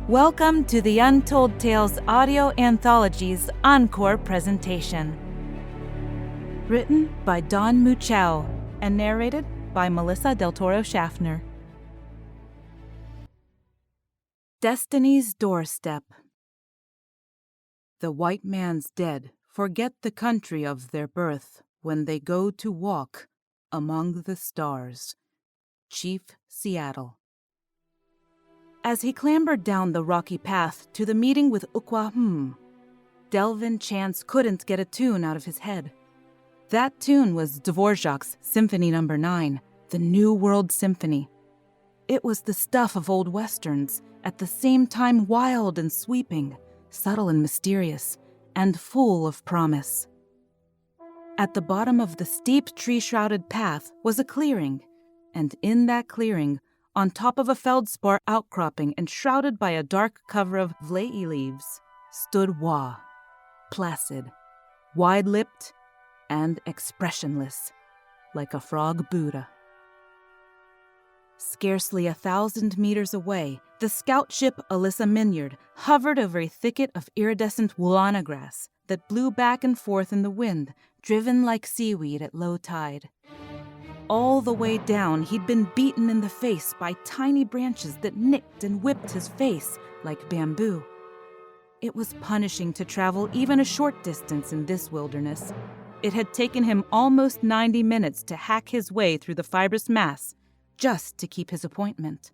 Welcome to the Untold Tales Audio Anthology's Encore presentation. Written by Don Muchow and narrated by Melissa Del Toro Schaffner. Destiny's Doorstep. The white man's dead forget the country of their birth when they go to walk among the stars. Chief Seattle. As he clambered down the rocky path to the meeting with Ukwa, Delvin Chance couldn't get a tune out of his head. That tune was Dvorak's Symphony No. 9, the New World Symphony. It was the stuff of old westerns, at the same time wild and sweeping, subtle and mysterious, and full of promise. At the bottom of the steep tree-shrouded path was a clearing, and in that clearing, on top of a feldspar outcropping and shrouded by a dark cover of vlai leaves, stood Wah, placid, wide-lipped, and expressionless, like a frog Buddha. Scarcely 1,000 meters away, the scout ship Alyssa Minyard hovered over a thicket of iridescent woolana grass that blew back and forth in the wind, driven like seaweed at low tide. All the way down, he'd been beaten in the face by tiny branches that nicked and whipped his face like bamboo. It was punishing to travel even a short distance in this wilderness. It had taken him almost 90 minutes to hack his way through the fibrous mass just to keep his appointment.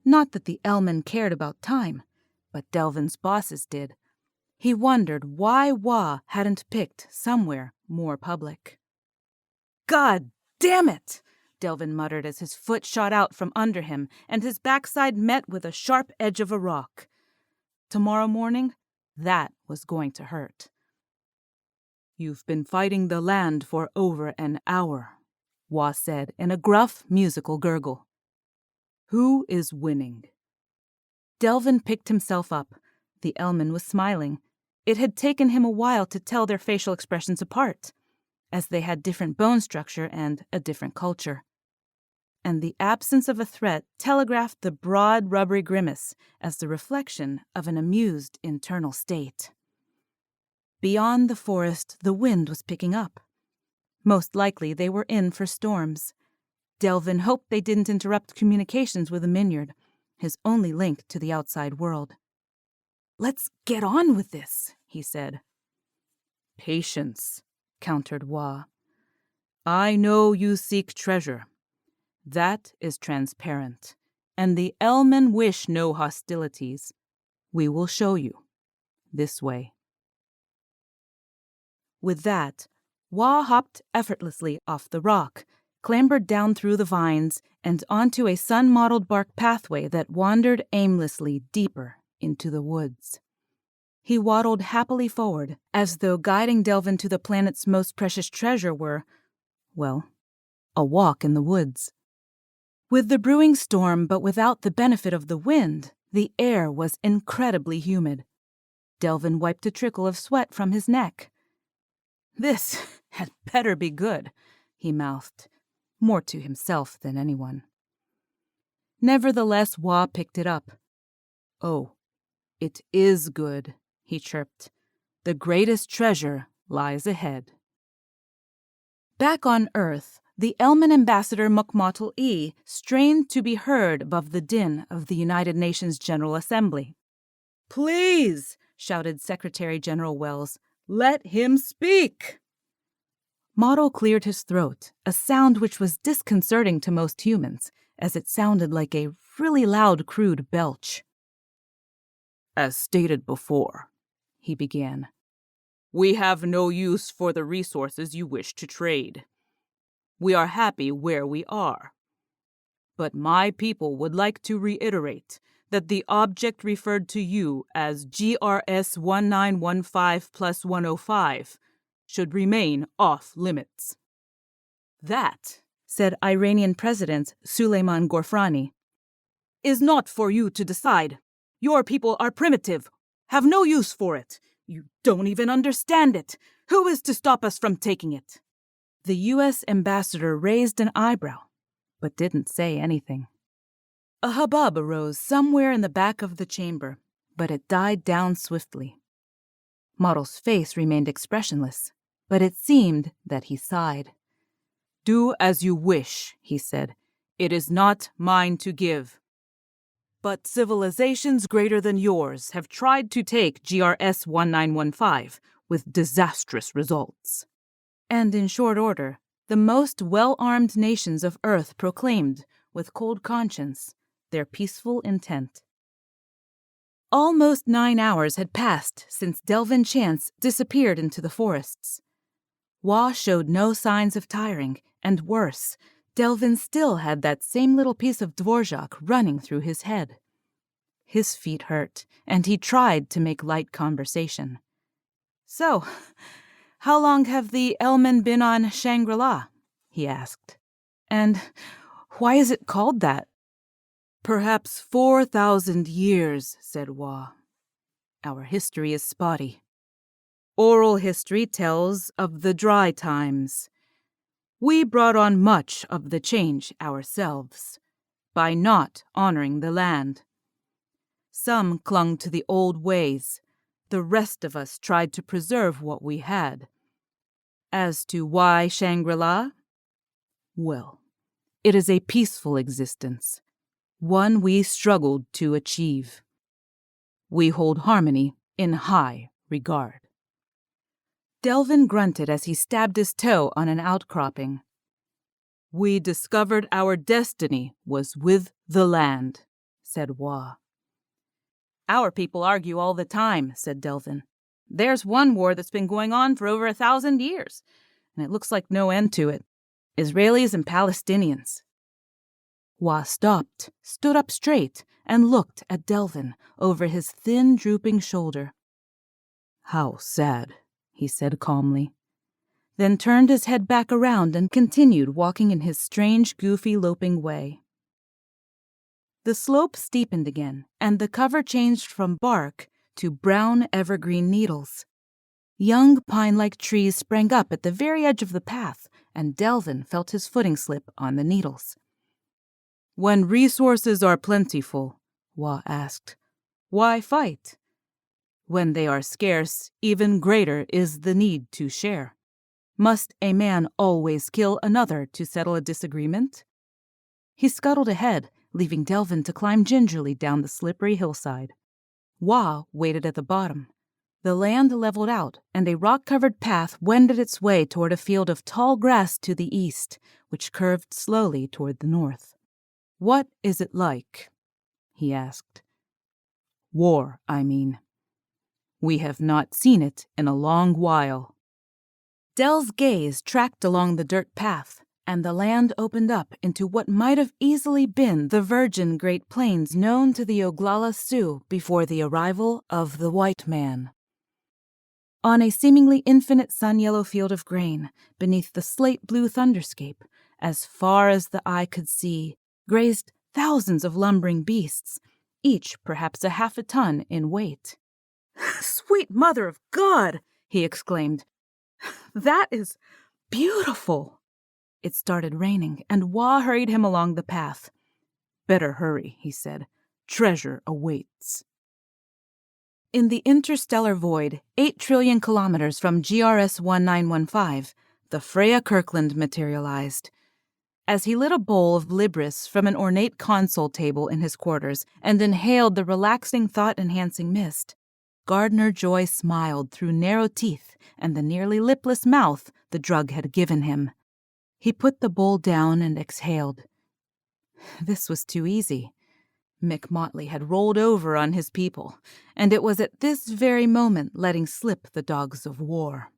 Not that the Elman cared about time, but Delvin's bosses did. He wondered why Wah hadn't picked somewhere more public. God damn it! Delvin muttered as his foot shot out from under him and his backside met with a sharp edge of a rock. Tomorrow morning, that was going to hurt. You've been fighting the land for over an hour, Wah said in a gruff, musical gurgle. Who is winning? Delvin picked himself up. The Elman was smiling. It had taken him a while to tell their facial expressions apart, as they had different bone structure and a different culture. And the absence of a threat telegraphed the broad, rubbery grimace as the reflection of an amused internal state. Beyond the forest, the wind was picking up. Most likely they were in for storms. Delvin hoped they didn't interrupt communications with the Minyard, his only link to the outside world. Let's get on with this, he said. Patience, countered Wah. I know you seek treasure. That is transparent, and the Elmen wish no hostilities. We will show you. This way. With that, Wah hopped effortlessly off the rock, clambered down through the vines, and onto a sun-mottled bark pathway that wandered aimlessly deeper into the woods. He waddled happily forward, as though guiding Delvin to the planet's most precious treasure were, well, a walk in the woods. With the brewing storm, but without the benefit of the wind, the air was incredibly humid. Delvin wiped a trickle of sweat from his neck. This had better be good, he mouthed, more to himself than anyone. Nevertheless, Wah picked it up. Oh, it is good, he chirped. The greatest treasure lies ahead. Back on Earth, the Elman ambassador Mukmatal-E strained to be heard above the din of the United Nations General Assembly. Please, shouted Secretary General Wells, let him speak. Model cleared his throat, a sound which was disconcerting to most humans, as it sounded like a really loud, crude belch. As stated before, he began, we have no use for the resources you wish to trade. We are happy where we are. But my people would like to reiterate that the object referred to you as GRS 1915+105 should remain off limits. That, said Iranian President Suleiman Gorfrani, is not for you to decide. Your people are primitive, have no use for it. You don't even understand it. Who is to stop us from taking it? The U.S. ambassador raised an eyebrow, but didn't say anything. A hubbub arose somewhere in the back of the chamber, but it died down swiftly. Mottle's face remained expressionless, but it seemed that he sighed. "Do as you wish," he said. "It is not mine to give. But civilizations greater than yours have tried to take GRS 1915 with disastrous results." And in short order, the most well-armed nations of Earth proclaimed, with cold conscience, their peaceful intent. Almost 9 hours had passed since Delvin Chance disappeared into the forests. Wah showed no signs of tiring, and worse, Delvin still had that same little piece of Dvorak running through his head. His feet hurt, and he tried to make light conversation. "So, how long have the Elmen been on Shangri-La?" he asked. "And why is it called that?" "Perhaps 4,000 years, said Wah. "Our history is spotty. Oral history tells of the dry times. We brought on much of the change ourselves, by not honoring the land. Some clung to the old ways. The rest of us tried to preserve what we had. As to why Shangri-La? Well, it is a peaceful existence, one we struggled to achieve. We hold harmony in high regard." Delvin grunted as he stabbed his toe on an outcropping. "We discovered our destiny was with the land," said Wah. "Our people argue all the time," said Delvin. "There's one war that's been going on for over 1,000 years, and it looks like no end to it. Israelis and Palestinians." Wah stopped, stood up straight, and looked at Delvin over his thin, drooping shoulder. "How sad," he said calmly, then turned his head back around and continued walking in his strange, goofy, loping way. The slope steepened again, and the cover changed from bark to brown evergreen needles. Young pine-like trees sprang up at the very edge of the path, and Delvin felt his footing slip on the needles. "When resources are plentiful," Wah asked, "why fight? When they are scarce, even greater is the need to share. Must a man always kill another to settle a disagreement?" He scuttled ahead, leaving Delvin to climb gingerly down the slippery hillside. Wah waited at the bottom. The land leveled out, and a rock-covered path wended its way toward a field of tall grass to the east, which curved slowly toward the north. "What is it like?" he asked. "War, I mean. We have not seen it in a long while." Del's gaze tracked along the dirt path, and the land opened up into what might have easily been the virgin Great Plains known to the Oglala Sioux before the arrival of the white man. On a seemingly infinite sun-yellow field of grain, beneath the slate-blue thunderscape, as far as the eye could see, grazed thousands of lumbering beasts, each perhaps a half a ton in weight. "Sweet Mother of God!" he exclaimed. "That is beautiful!" It started raining, and Wah hurried him along the path. "Better hurry," he said. "Treasure awaits." In the interstellar void, 8 trillion kilometers from GRS 1915, the Freya Kirkland materialized. As he lit a bowl of Libris from an ornate console table in his quarters and inhaled the relaxing, thought-enhancing mist, Gardner Joy smiled through narrow teeth and the nearly lipless mouth the drug had given him. He put the bowl down and exhaled. This was too easy. Mick Motley had rolled over on his people, and it was at this very moment letting slip the dogs of war.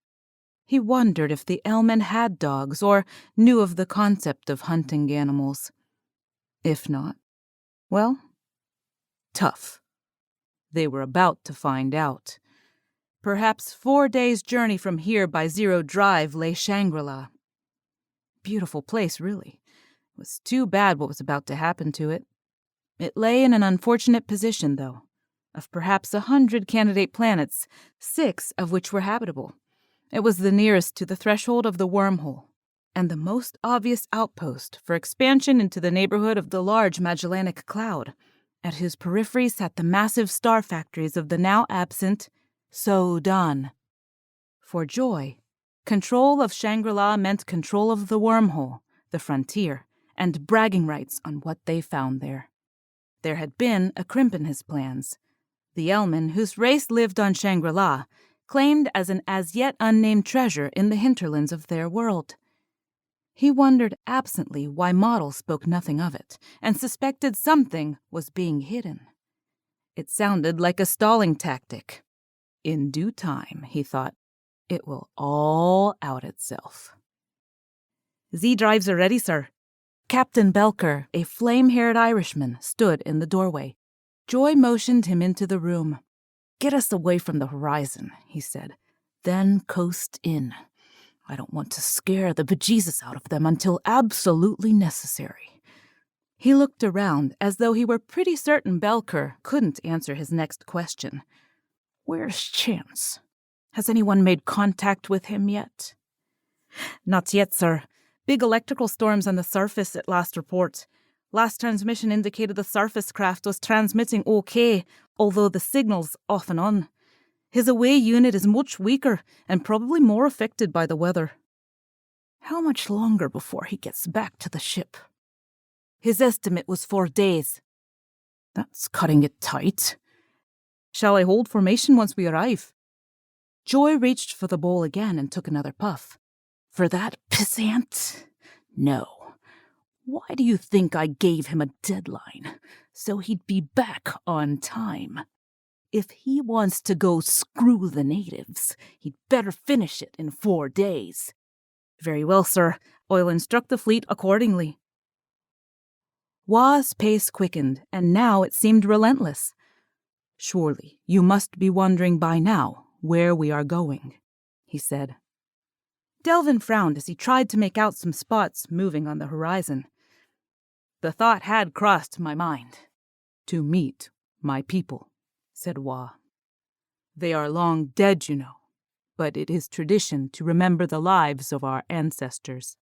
He wondered if the Elmen had dogs or knew of the concept of hunting animals. If not, well, tough. They were about to find out. Perhaps 4 days' journey from here by Zero Drive lay Shangri-La. Beautiful place, really. It was too bad what was about to happen to it. It lay in an unfortunate position, though. Of perhaps 100 candidate planets, 6 of which were habitable. It was the nearest to the threshold of the wormhole, and the most obvious outpost for expansion into the neighborhood of the large Magellanic Cloud, at whose periphery sat the massive star factories of the now absent Sodan. For Joy, control of Shangri-La meant control of the wormhole, the frontier, and bragging rights on what they found there. There had been a crimp in his plans. The Elman, whose race lived on Shangri-La, claimed as an as-yet unnamed treasure in the hinterlands of their world. He wondered absently why Model spoke nothing of it, and suspected something was being hidden. It sounded like a stalling tactic. In due time, he thought, it will all out itself. Z-drives are ready, sir. Captain Belker, a flame-haired Irishman, stood in the doorway. Joy motioned him into the room. Get us away from the horizon, he said. Then coast in. I don't want to scare the bejesus out of them until absolutely necessary. He looked around as though he were pretty certain Belker couldn't answer his next question. Where's Chance? Has anyone made contact with him yet? Not yet, sir. Big electrical storms on the surface at last report. Last transmission indicated the surface craft was transmitting okay, although the signal's off and on. His away unit is much weaker and probably more affected by the weather. How much longer before he gets back to the ship? His estimate was 4 days. That's cutting it tight. Shall I hold formation once we arrive? Joy reached for the bowl again and took another puff. For that pissant? No. Why do you think I gave him a deadline? So he'd be back on time. If he wants to go screw the natives, he'd better finish it in 4 days. Very well, sir. I'll instruct the fleet accordingly. Wa's pace quickened, and now it seemed relentless. Surely you must be wondering by now where we are going, he said. Delvin frowned as he tried to make out some spots moving on the horizon. The thought had crossed my mind. To meet my people, said Wa. They are long dead, you know, but it is tradition to remember the lives of our ancestors.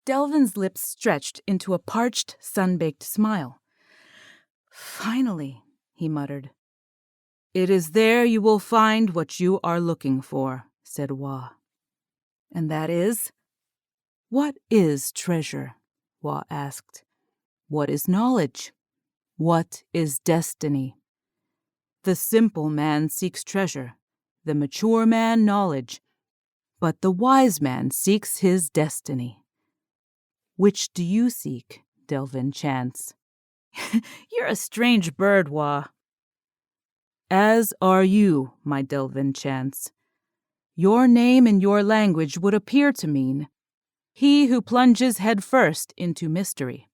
Delvin's lips stretched into a parched, sun-baked smile. Finally, he muttered. It is there you will find what you are looking for, said Wa. And that is? What is treasure? Wa asked. What is knowledge? What is destiny? The simple man seeks treasure, the mature man knowledge, but the wise man seeks his destiny. Which do you seek, Delvin Chance? You're a strange bird, Wa. As are you, my Delvin Chance. Your name in your language would appear to mean, he who plunges headfirst into mystery.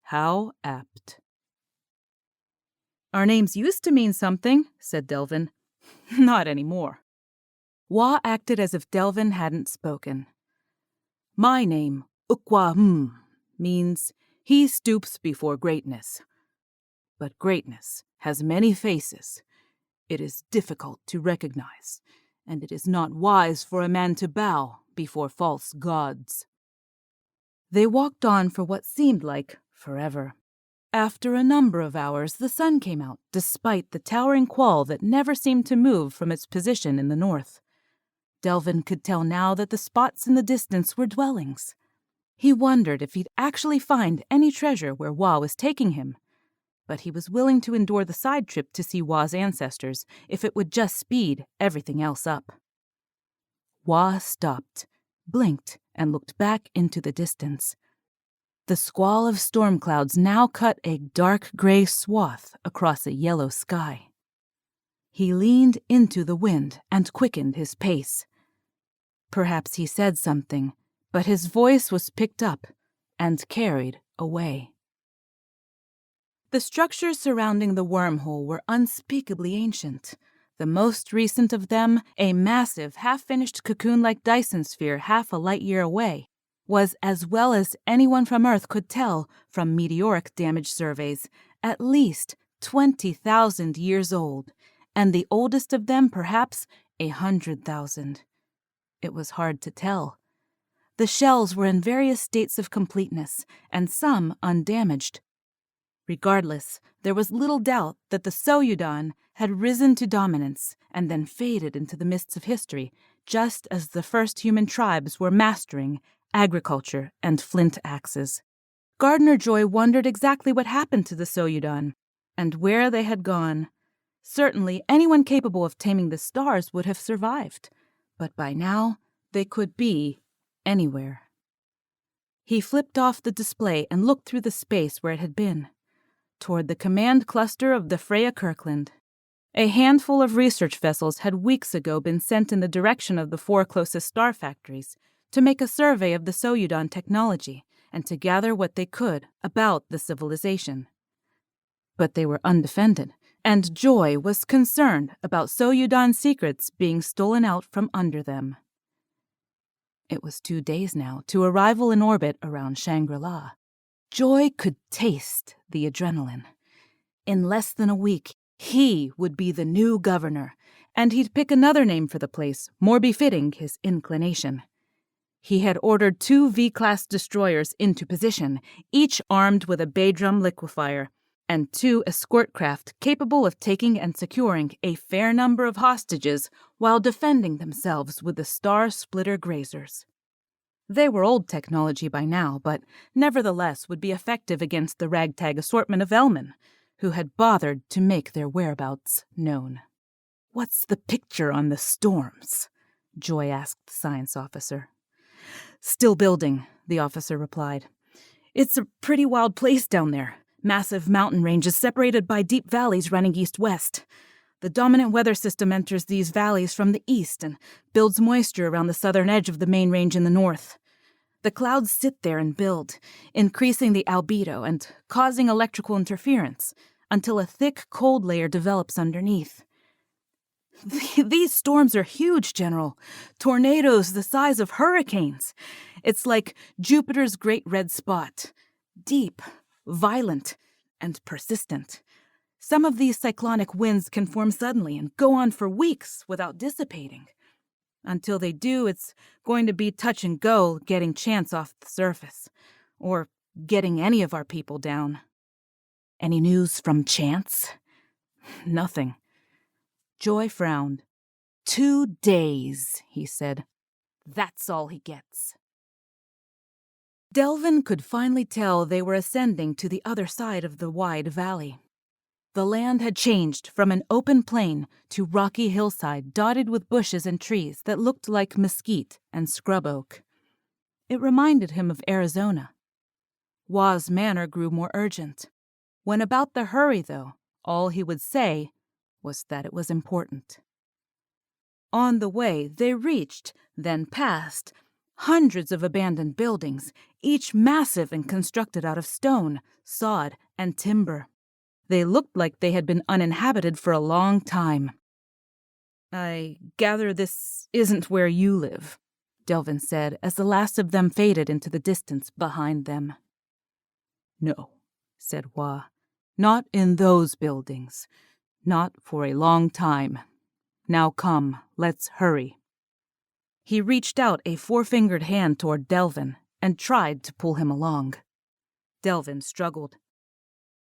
How apt. Our names used to mean something, said Delvin. Not anymore. Wa acted as if Delvin hadn't spoken. My name, Ukwahum, means he stoops before greatness. But greatness has many faces. It is difficult to recognize, and it is not wise for a man to bow before false gods. They walked on for what seemed like forever. After a number of hours, the sun came out, despite the towering quall that never seemed to move from its position in the north. Delvin could tell now that the spots in the distance were dwellings. He wondered if he'd actually find any treasure where Wa was taking him, but he was willing to endure the side trip to see Wa's ancestors if it would just speed everything else up. Wa stopped, blinked, and looked back into the distance. The squall of storm clouds now cut a dark gray swath across a yellow sky. He leaned into the wind and quickened his pace. Perhaps he said something, but his voice was picked up and carried away. The structures surrounding the wormhole were unspeakably ancient. The most recent of them, a massive, half-finished cocoon-like Dyson sphere half a light-year away, was, as well as anyone from Earth could tell from meteoric damage surveys, at least 20,000 years old, and the oldest of them perhaps 100,000. It was hard to tell. The shells were in various states of completeness, and some undamaged. Regardless, there was little doubt that the Soyudan had risen to dominance and then faded into the mists of history, just as the first human tribes were mastering agriculture and flint axes. Gardner Joy wondered exactly what happened to the Soyudan and where they had gone. Certainly, anyone capable of taming the stars would have survived, but by now they could be anywhere. He flipped off the display and looked through the space where it had been, toward the command cluster of the Freya Kirkland. A handful of research vessels had weeks ago been sent in the direction of the 4 closest star factories to make a survey of the Soyudan technology and to gather what they could about the civilization. But they were undefended, and Joy was concerned about Soyudan secrets being stolen out from under them. It was 2 days now to arrival in orbit around Shangri-La. Joy could taste the adrenaline. In less than a week, he would be the new governor, and he'd pick another name for the place, more befitting his inclination. He had ordered 2 V-class destroyers into position, each armed with a bay drum liquefier, and 2 escort craft capable of taking and securing a fair number of hostages while defending themselves with the Star Splitter grazers. They were old technology by now, but nevertheless would be effective against the ragtag assortment of Elmen, who had bothered to make their whereabouts known. "What's the picture on the storms?" Joy asked the science officer. "Still building," the officer replied. "It's a pretty wild place down there. Massive mountain ranges separated by deep valleys running east-west. The dominant weather system enters these valleys from the east and builds moisture around the southern edge of the main range in the north. The clouds sit there and build, increasing the albedo and causing electrical interference until a thick cold layer develops underneath. These storms are huge, General. Tornadoes the size of hurricanes. It's like Jupiter's great red spot. Deep, violent, and persistent. Some of these cyclonic winds can form suddenly and go on for weeks without dissipating. Until they do, it's going to be touch and go getting Chance off the surface, or getting any of our people down." "Any news from Chance?" "Nothing." Joy frowned. 2 days, he said. That's all he gets. Delvin could finally tell they were ascending to the other side of the wide valley. The land had changed from an open plain to rocky hillside dotted with bushes and trees that looked like mesquite and scrub oak. It reminded him of Arizona. Wa's manner grew more urgent. When about the hurry, though, all he would say was that it was important. On the way, they reached, then passed, hundreds of abandoned buildings, each massive and constructed out of stone, sod, and timber. They looked like they had been uninhabited for a long time. "I gather this isn't where you live," Delvin said as the last of them faded into the distance behind them. "No," said Wa. "Not in those buildings. Not for a long time. Now come, let's hurry." He reached out a 4-fingered hand toward Delvin and tried to pull him along. Delvin struggled.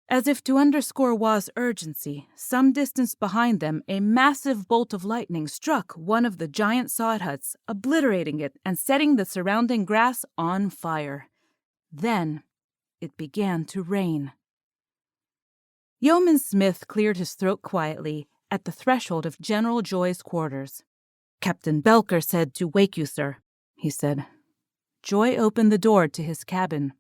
As if to underscore Wa's urgency, some distance behind them a massive bolt of lightning struck one of the giant sod huts, obliterating it and setting the surrounding grass on fire. Then it began to rain. Yeoman Smith cleared his throat quietly at the threshold of General Joy's quarters. "Captain Belker said to wake you, sir," he said. Joy opened the door to his cabin.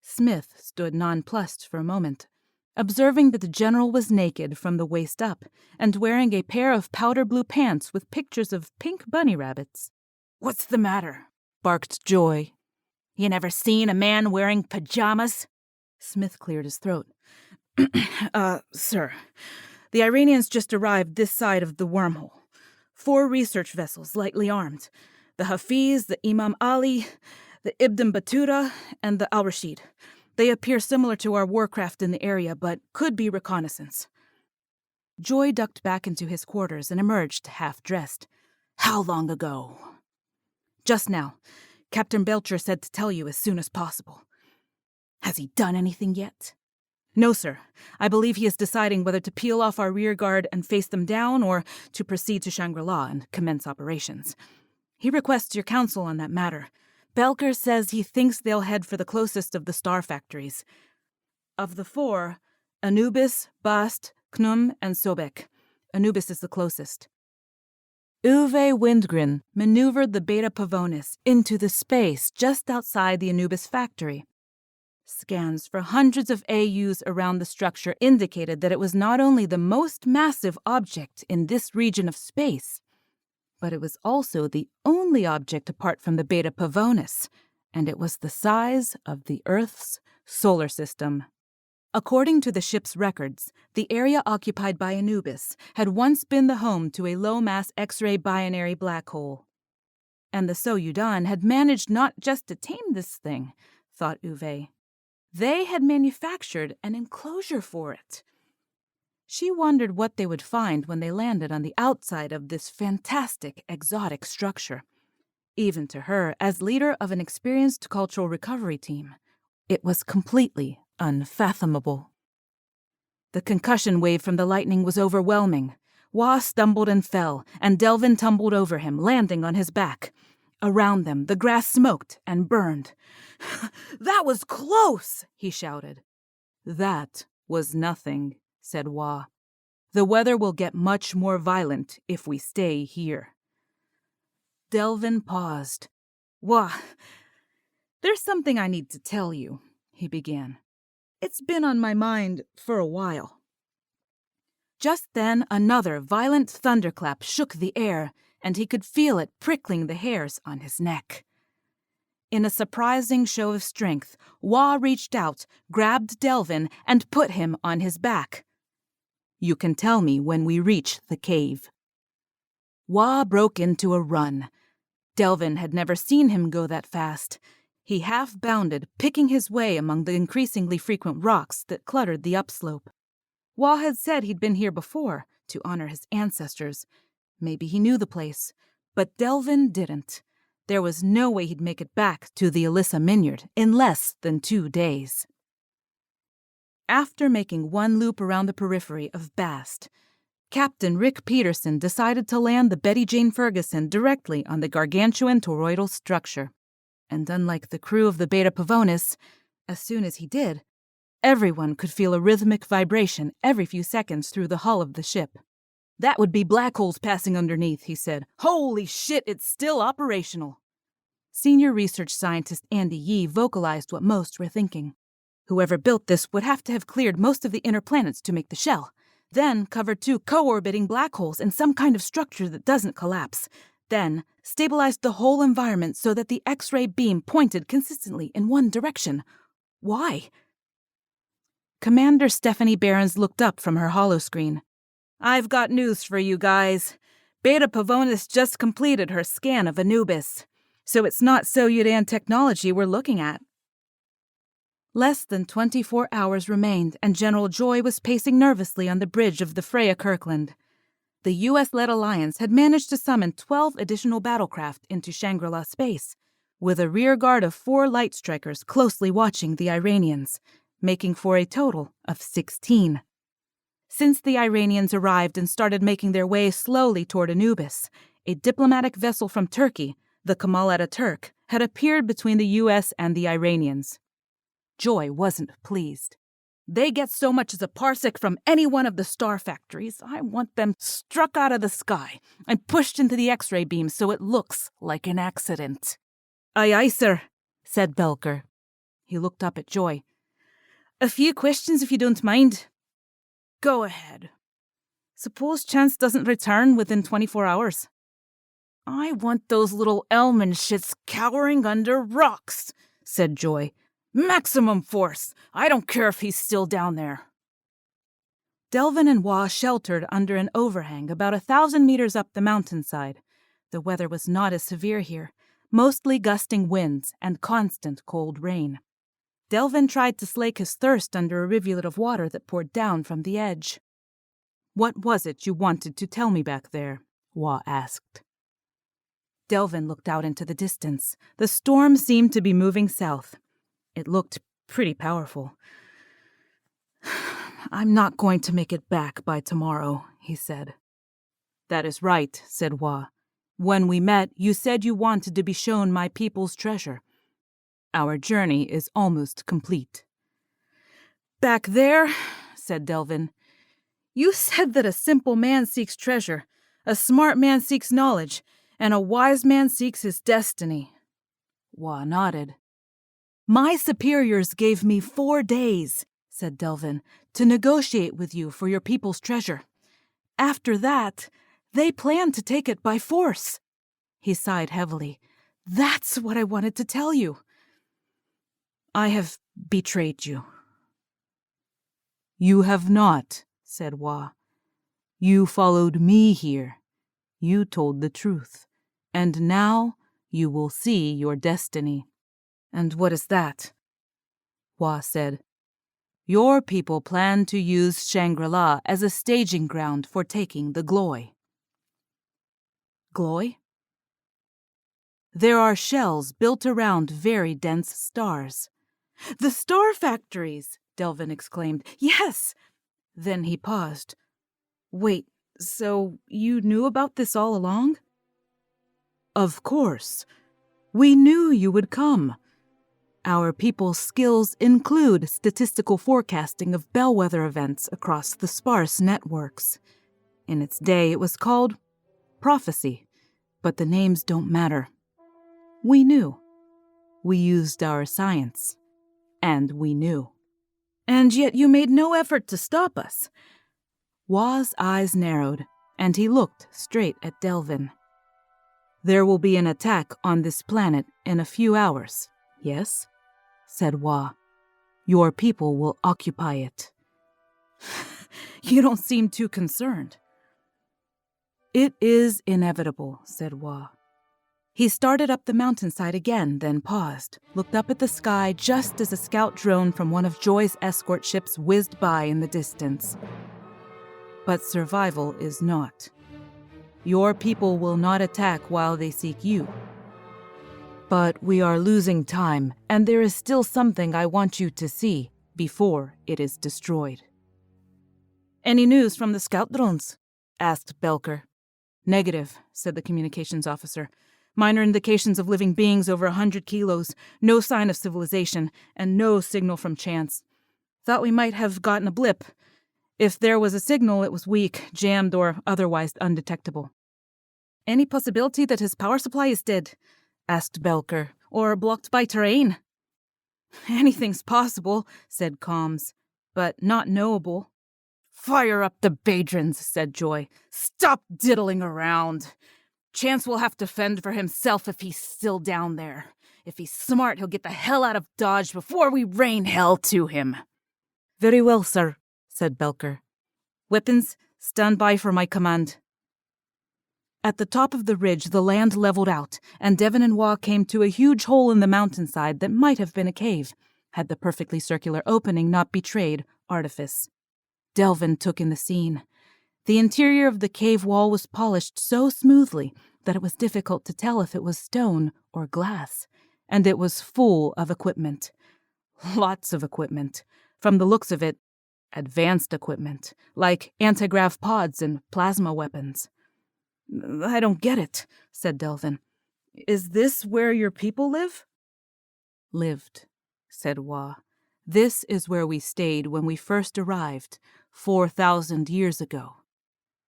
Smith stood nonplussed for a moment, observing that the general was naked from the waist up and wearing a pair of powder blue pants with pictures of pink bunny rabbits. "What's the matter?" barked Joy. "You never seen a man wearing pajamas?" Smith cleared his throat. Sir, the Iranians just arrived this side of the wormhole. 4 research vessels, lightly armed. The Hafiz, the Imam Ali, the Ibn Battuta, and the Al-Rashid. They appear similar to our warcraft in the area, but could be reconnaissance." Joy ducked back into his quarters and emerged half-dressed. "How long ago?" "Just now. Captain Belcher said to tell you as soon as possible. Has he done anything yet? No, sir. I believe he is deciding whether to peel off our rear guard and face them down or to proceed to Shangri-La and commence operations. He requests your counsel on that matter. Belcher says he thinks they'll head for the closest of the star factories. Of the 4, Anubis, Bast, Knum, and Sobek. Anubis is the closest. Uwe Windgren maneuvered the Beta Pavonis into the space just outside the Anubis factory. Scans for hundreds of AUs around the structure indicated that it was not only the most massive object in this region of space, but it was also the only object apart from the Beta Pavonis, and it was the size of the Earth's solar system. According to the ship's records, the area occupied by Anubis had once been the home to a low-mass X-ray binary black hole. And the Soyudan had managed not just to tame this thing, thought Uwe. They had manufactured an enclosure for it. She wondered what they would find when they landed on the outside of this fantastic, exotic structure. Even to her, as leader of an experienced cultural recovery team, it was completely unfathomable. The concussion wave from the lightning was overwhelming. Wah stumbled and fell, and Delvin tumbled over him, landing on his back. Around them, the grass smoked and burned. "That was close!" he shouted. "That was nothing," said Wah. "The weather will get much more violent if we stay here." Delvin paused. "Wah, there's something I need to tell you," he began. "It's been on my mind for a while." Just then, another violent thunderclap shook the air, and he could feel it prickling the hairs on his neck. In a surprising show of strength, Wah reached out, grabbed Delvin, and put him on his back. "You can tell me when we reach the cave." Wah broke into a run. Delvin had never seen him go that fast. He half-bounded, picking his way among the increasingly frequent rocks that cluttered the upslope. Wah had said he'd been here before, to honor his ancestors. Maybe he knew the place, but Delvin didn't. There was no way he'd make it back to the Alyssa Minyard in less than 2 days. After making one loop around the periphery of Bast, Captain Rick Peterson decided to land the Betty Jane Ferguson directly on the gargantuan toroidal structure. And unlike the crew of the Beta Pavonis, as soon as he did, everyone could feel a rhythmic vibration every few seconds through the hull of the ship. "That would be black holes passing underneath," he said. "Holy shit, it's still operational." Senior research scientist Andy Yee vocalized what most were thinking. Whoever built this would have to have cleared most of the inner planets to make the shell, then covered 2 co-orbiting black holes in some kind of structure that doesn't collapse, then stabilized the whole environment so that the X-ray beam pointed consistently in one direction. Why? Commander Stephanie Behrens looked up from her holoscreen. "I've got news for you guys. Beta Pavonis just completed her scan of Anubis, so it's not Soyudan technology we're looking at." Less than 24 hours remained, and General Joy was pacing nervously on the bridge of the Freya Kirkland. The U.S.-led alliance had managed to summon 12 additional battlecraft into Shangri-La space, with a rear guard of 4 light strikers closely watching the Iranians, making for a total of 16. Since the Iranians arrived and started making their way slowly toward Anubis, a diplomatic vessel from Turkey, the Kemal Ataturk, had appeared between the U.S. and the Iranians. Joy wasn't pleased. "They get so much as a parsec from any one of the star factories. I want them struck out of the sky and pushed into the X-ray beam so it looks like an accident." "Aye, aye, sir," said Belcher. He looked up at Joy. "A few questions if you don't mind." "Go ahead." "Suppose Chance doesn't return within 24 hours. "I want those little Elman shits cowering under rocks," said Joy. "Maximum force. I don't care if he's still down there." Delvin and Wah sheltered under an overhang about 1,000 meters up the mountainside. The weather was not as severe here, mostly gusting winds and constant cold rain. Delvin tried to slake his thirst under a rivulet of water that poured down from the edge. "What was it you wanted to tell me back there?" Wah asked. Delvin looked out into the distance. The storm seemed to be moving south. It looked pretty powerful. "I'm not going to make it back by tomorrow," he said. "That is right," said Hua. "When we met, you said you wanted to be shown my people's treasure. Our journey is almost complete." "Back there," said Delvin, "you said that a simple man seeks treasure, a smart man seeks knowledge, and a wise man seeks his destiny." Hua nodded. "My superiors gave me 4 days," said Delvin, "to negotiate with you for your people's treasure. After that, they plan to take it by force." He sighed heavily. "That's what I wanted to tell you. I have betrayed you." "You have not," said Hua. "You followed me here. You told the truth. And now you will see your destiny." "And what is that?" Hua said. "Your people plan to use Shangri-La as a staging ground for taking the Gloy." "Gloy?" "There are shells built around very dense stars." "The star factories!" Delvin exclaimed. "Yes!" Then he paused. "Wait, so you knew about this all along?" "Of course. We knew you would come. Our people's skills include statistical forecasting of bellwether events across the sparse networks. In its day, it was called prophecy, but the names don't matter. We knew. We used our science, and we knew." "And yet you made no effort to stop us." Hua's eyes narrowed, and he looked straight at Delvin. "There will be an attack on this planet in a few hours, yes?" said Hua. "Your people will occupy it." "You don't seem too concerned." "It is inevitable," said Hua. He started up the mountainside again, then paused, looked up at the sky just as a scout drone from one of Joy's escort ships whizzed by in the distance. "But survival is not. Your people will not attack while they seek you. But we are losing time, and there is still something I want you to see before it is destroyed." "Any news from the scout drones?" asked Belker. "Negative," said the communications officer. "Minor indications of living beings over 100 kilos, no sign of civilization, and no signal from chance. Thought we might have gotten a blip. If there was a signal, it was weak, jammed, or otherwise undetectable." "Any possibility that his power supply is dead?" asked Belker. "Or blocked by terrain?" "Anything's possible," said Comms, "but not knowable." "Fire up the Badrons," said Joy. "Stop diddling around. Chance will have to fend for himself if he's still down there. If he's smart, he'll get the hell out of Dodge before we rain hell to him." "Very well, sir," said Belker. "Weapons, stand by for my command." At the top of the ridge, the land leveled out, and Devon and Hua came to a huge hole in the mountainside that might have been a cave, had the perfectly circular opening not betrayed artifice. Delvin took in the scene. The interior of the cave wall was polished so smoothly that it was difficult to tell if it was stone or glass, and it was full of equipment. Lots of equipment. From the looks of it, advanced equipment, like anti-grav pods and plasma weapons. "I don't get it," said Delvin. "Is this where your people live?" "Lived," said Hua. "This is where we stayed when we first arrived, 4,000 years ago.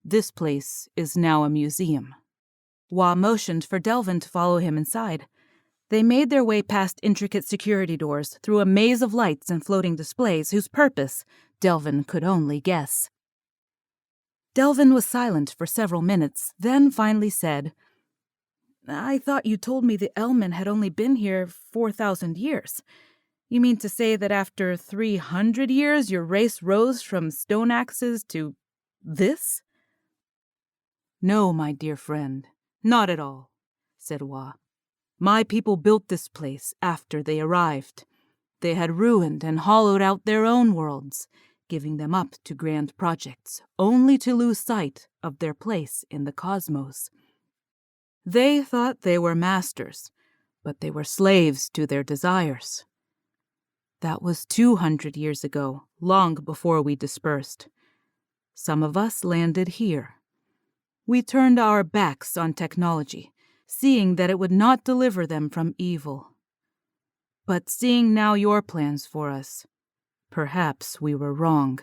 This place is now a museum." Hua motioned for Delvin to follow him inside. They made their way past intricate security doors, through a maze of lights and floating displays whose purpose Delvin could only guess. Delvin was silent for several minutes, then finally said, "I thought you told me the Elmen had only been here 4,000 years. You mean to say that after 300 years your race rose from stone axes to this?" "No, my dear friend, not at all," said Hua. "My people built this place after they arrived. They had ruined and hollowed out their own worlds, giving them up to grand projects, only to lose sight of their place in the cosmos. They thought they were masters, but they were slaves to their desires. That was 200 years ago, long before we dispersed. Some of us landed here. We turned our backs on technology, seeing that it would not deliver them from evil. But seeing now your plans for us, perhaps we were wrong.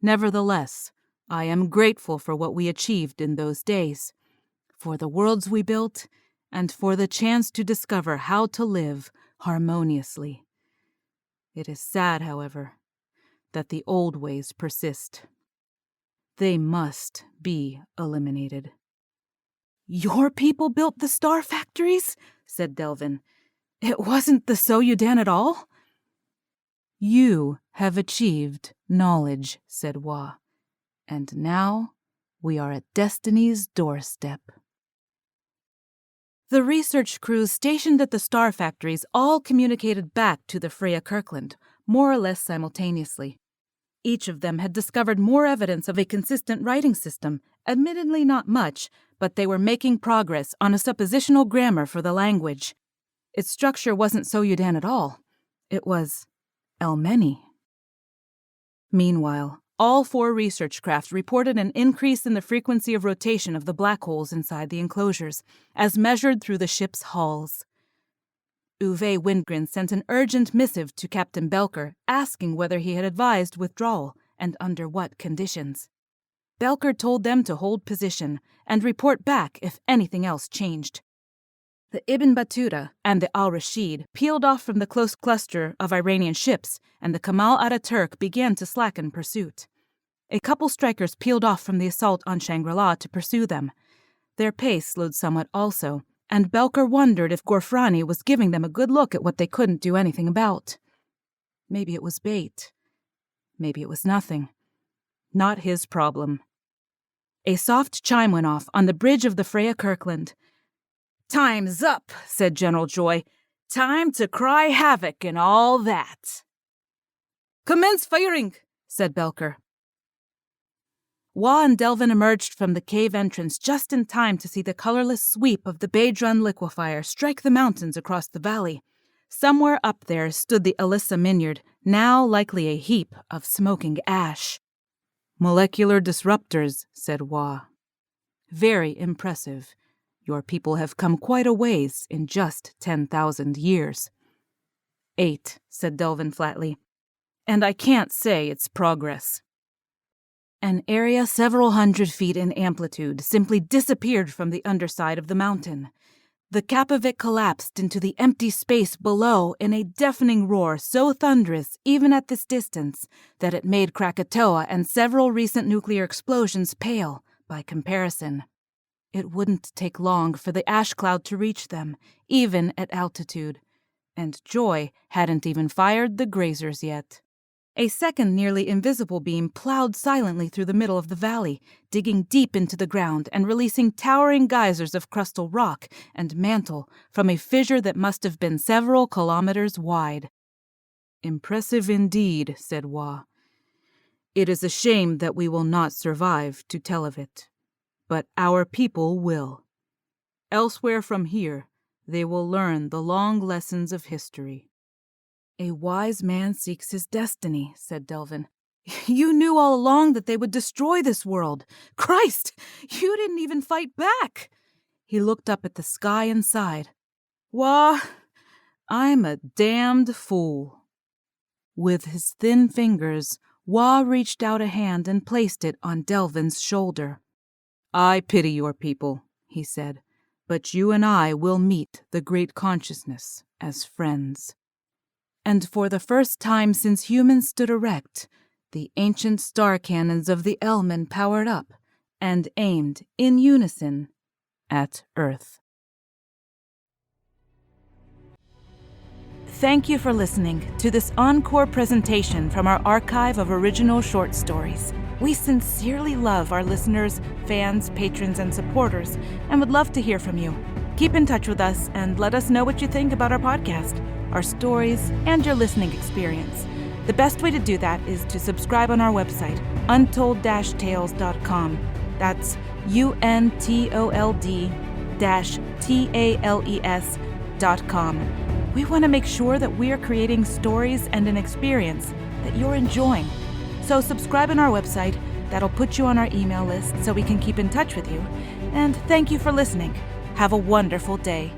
Nevertheless, I am grateful for what we achieved in those days, for the worlds we built, and for the chance to discover how to live harmoniously. It is sad, however, that the old ways persist. They must be eliminated. "Your people built the star factories?" said Delvin. "It wasn't the Soyudan at all?" "You have achieved knowledge," said Wa, "and now we are at destiny's doorstep." The research crews stationed at the star factories all communicated back to the Freya Kirkland, more or less simultaneously. Each of them had discovered more evidence of a consistent writing system, admittedly not much, but they were making progress on a suppositional grammar for the language. Its structure wasn't Soyudan at all. It was Elmeni. Meanwhile, all 4 research craft reported an increase in the frequency of rotation of the black holes inside the enclosures, as measured through the ship's hulls. Uwe Windgren sent an urgent missive to Captain Belker, asking whether he had advised withdrawal and under what conditions. Belker told them to hold position and report back if anything else changed. The Ibn Battuta and the Al-Rashid peeled off from the close cluster of Iranian ships, and the Kamal Ataturk began to slacken pursuit. A couple strikers peeled off from the assault on Shangri-La to pursue them. Their pace slowed somewhat also, and Belker wondered if Gorfrani was giving them a good look at what they couldn't do anything about. Maybe it was bait. Maybe it was nothing. Not his problem. A soft chime went off on the bridge of the Freya Kirkland. "Time's up," said General Joy. "Time to cry havoc and all that." "Commence firing," said Belker. Wa and Delvin emerged from the cave entrance just in time to see the colorless sweep of the Beidrun liquefier strike the mountains across the valley. Somewhere up there stood the Alyssa Minyard, now likely a heap of smoking ash. "Molecular disruptors," said Wa. "Very impressive. Your people have come quite a ways in just 10,000 years. 8, said Delvin flatly. "And I can't say it's progress." An area several hundred feet in amplitude simply disappeared from the underside of the mountain. The cap of it collapsed into the empty space below in a deafening roar so thunderous, even at this distance, that it made Krakatoa and several recent nuclear explosions pale by comparison. It wouldn't take long for the ash cloud to reach them, even at altitude, and Joy hadn't even fired the grazers yet. A second nearly invisible beam plowed silently through the middle of the valley, digging deep into the ground and releasing towering geysers of crustal rock and mantle from a fissure that must have been several kilometers wide. "Impressive indeed," said Wa. "It is a shame that we will not survive to tell of it. But our people will. Elsewhere from here, they will learn the long lessons of history." "A wise man seeks his destiny," said Delvin. "You knew all along that they would destroy this world. Christ, you didn't even fight back." He looked up at the sky and sighed. "Wah, I'm a damned fool." With his thin fingers, Wa reached out a hand and placed it on Delvin's shoulder. "I pity your people," he said, "but you and I will meet the great consciousness as friends." And for the first time since humans stood erect, the ancient star cannons of the Elmen powered up and aimed in unison at Earth. Thank you for listening to this encore presentation from our archive of original short stories. We sincerely love our listeners, fans, patrons, and supporters, and would love to hear from you. Keep in touch with us and let us know what you think about our podcast, our stories, and your listening experience. The best way to do that is to subscribe on our website, untold-tales.com. That's untold-tales.com. tales.com. We want to make sure that we are creating stories and an experience that you're enjoying. So subscribe on our website. That'll put you on our email list so we can keep in touch with you. And thank you for listening. Have a wonderful day.